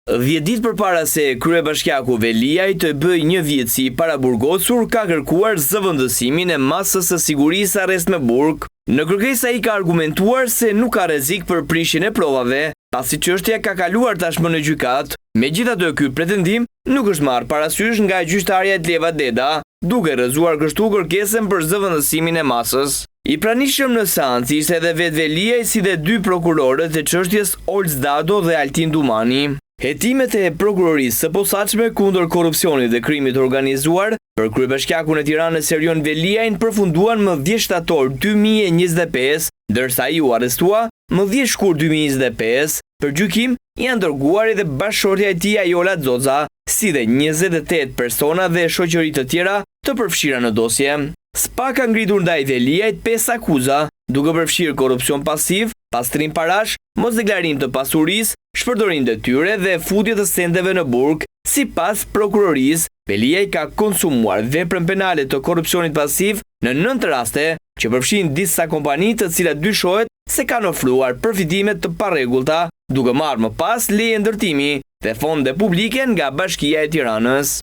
10 ditë përpara se kryebashkiaku Veliaj të bëjë një vjetësi paraburgosur, ka kërkuar zëvendësimin e masës së sigurisë arrest me burg. Në kërkesë ai ka argumentuar se nuk ka rrezik për prishjen e provave, pasi çështja ka kaluar tashmë në gjykat. Megjithatë, ky pretendim nuk është marrë parasysh nga gjyqtarja Edleva Deda, duke rrëzuar kështu kërkesën për zëvendësimin e masës. I pranishëm në seancë ishte edhe vetë Veliaj si dhe 2 prokurorët e çështjes Olc Dado dhe Altin Dumani. Hetimet e prokurorisë së posaçme kundër korrupsionit dhe krimit organizuar për kryebashkiakun e Tiranës Erion Veliajin përfunduan më 10 shtator 2025, ndërsa ai u arrestua më 10 shkurt 2025. Për gjykim janë dërguar edhe bashkëshortja e tij Ajola Xoza, si dhe 28 persona dhe shoqëri të tjera të përfshira në dosje. SPA ka ngritur ndaj Veliajit 5 akuza, duke përfshirë korrupsion pasiv, pastrim parash, mosdeklarim të pasurisë, shpërdorim detyre dhe futje të sendeve në burg. Sipas prokurorisë, Veliaj ka konsumuar veprën penale të korrupsionit pasiv në 9 raste, që përfshin disa kompani të cilat dyshohet se kanë ofruar përfitime të parregullta, duke marrë më pas leje ndërtimi dhe fonde publike nga Bashkia e Tiranës.